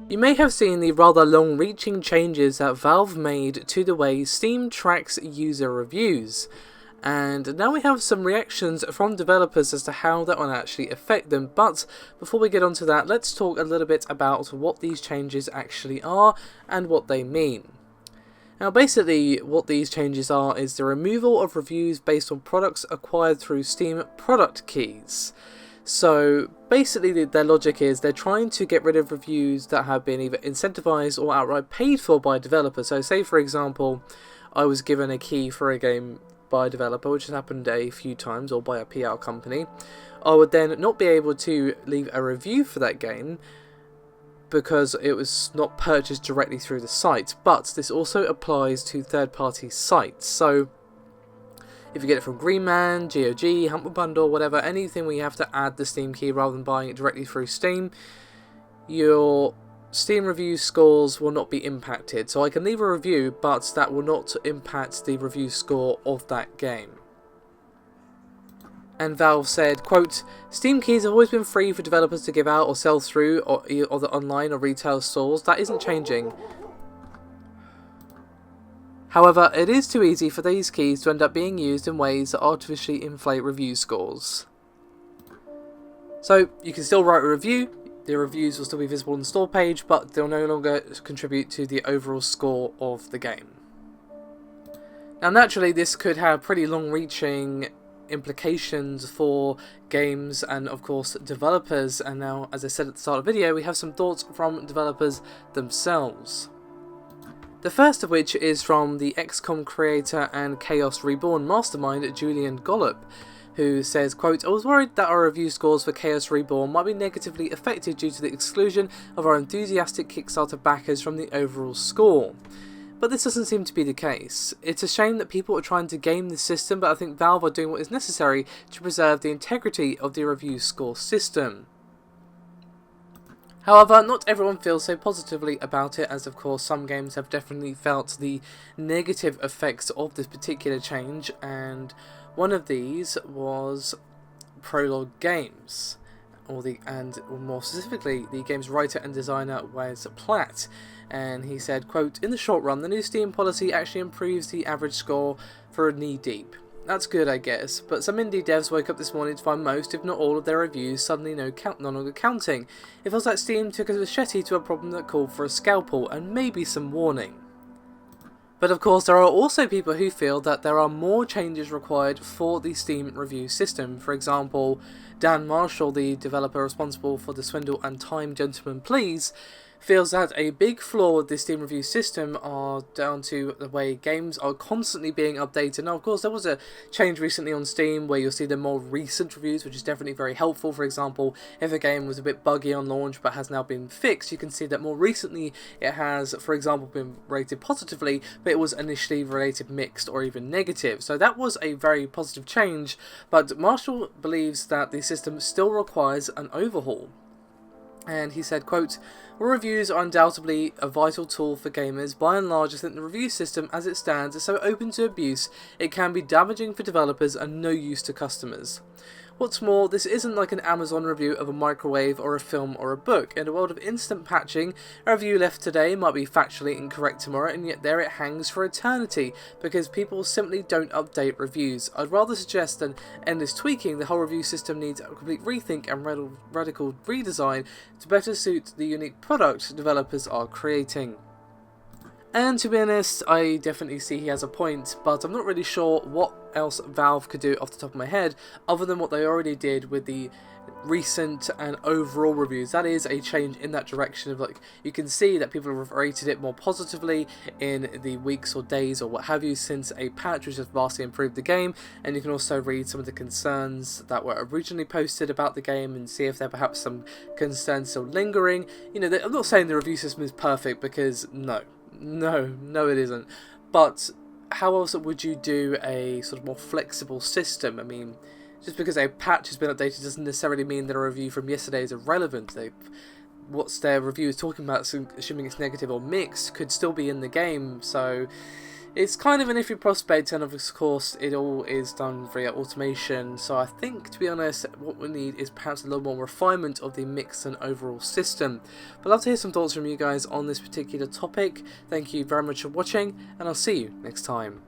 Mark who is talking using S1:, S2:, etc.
S1: You may have seen the rather long-reaching changes that Valve made to the way Steam tracks user reviews, and now we have some reactions from developers as to how that will actually affect them. But before we get onto that, let's talk a little bit about what these changes actually are and what they mean. Now basically what these changes are is the removal of reviews based on products acquired through Steam product keys. So basically their logic is they're trying to get rid of reviews that have been either incentivized or outright paid for by developers. So say for example, I was given a key for a game by a developer, which has happened a few times, or by a PR company. I would then not be able to leave a review for that game because it was not purchased directly through the site. But this also applies to third-party sites. So if you get it from Greenman, GOG, Humble Bundle, whatever, anything where you have to add the Steam key rather than buying it directly through Steam, your Steam review scores will not be impacted. So I can leave a review, but that will not impact the review score of that game. And Valve said, quote, Steam keys have always been free for developers to give out or sell through or the online or retail stores. That isn't changing. However, it is too easy for these keys to end up being used in ways that artificially inflate review scores. So, you can still write a review, the reviews will still be visible on the store page, but they'll no longer contribute to the overall score of the game. Now naturally, this could have pretty long-reaching implications for games and of course developers, and now, as I said at the start of the video, we have some thoughts from developers themselves. The first of which is from the XCOM creator and Chaos Reborn mastermind Julian Gollop, who says, quote, I was worried that our review scores for Chaos Reborn might be negatively affected due to the exclusion of our enthusiastic Kickstarter backers from the overall score. But this doesn't seem to be the case. It's a shame that people are trying to game the system, but I think Valve are doing what is necessary to preserve the integrity of the review score system. However, not everyone feels so positively about it, as of course some games have definitely felt the negative effects of this particular change, and one of these was Prologue Games, or more specifically the game's writer and designer Wes Platt, and he said, quote, in the short run, the new Steam policy actually improves the average score for a knee deep. That's good, I guess, but some indie devs woke up this morning to find most, if not all, of their reviews suddenly no longer counting. It feels like Steam took a machete to a problem that called for a scalpel, and maybe some warning. But of course there are also people who feel that there are more changes required for the Steam review system. For example, Dan Marshall, the developer responsible for the Swindle and Time Gentlemen Please, feels that a big flaw with the Steam review system are down to the way games are constantly being updated. Now, of course, there was a change recently on Steam where you'll see the more recent reviews, which is definitely very helpful. For example, if a game was a bit buggy on launch but has now been fixed, you can see that more recently it has, for example, been rated positively, but it was initially rated mixed or even negative. So that was a very positive change, but Marshall believes that the system still requires an overhaul. And he said, quote, while reviews are undoubtedly a vital tool for gamers, by and large I think the review system as it stands is so open to abuse it can be damaging for developers and no use to customers. What's more, this isn't like an Amazon review of a microwave or a film or a book. In a world of instant patching, a review left today might be factually incorrect tomorrow, and yet there it hangs for eternity, because people simply don't update reviews. I'd rather suggest than endless tweaking, the whole review system needs a complete rethink and radical redesign to better suit the unique product developers are creating. And to be honest, I definitely see he has a point, but I'm not really sure what else Valve could do off the top of my head, other than what they already did with the recent and overall reviews. That is a change in that direction of, like, you can see that people have rated it more positively in the weeks or days or what have you since a patch which has vastly improved the game, and you can also read some of the concerns that were originally posted about the game and see if there are perhaps some concerns still lingering. You know, I'm not saying the review system is perfect, because no, it isn't. But how else would you do a sort of more flexible system? I mean, just because a patch has been updated doesn't necessarily mean that a review from yesterday is irrelevant. What's their review is talking about, assuming it's negative or mixed, could still be in the game. So It's kind of an iffy prospect, and of course it all is done via automation, so I think, to be honest, what we need is perhaps a little more refinement of the mix and overall system. But I'd love to hear some thoughts from you guys on this particular topic. Thank you very much for watching, and I'll see you next time.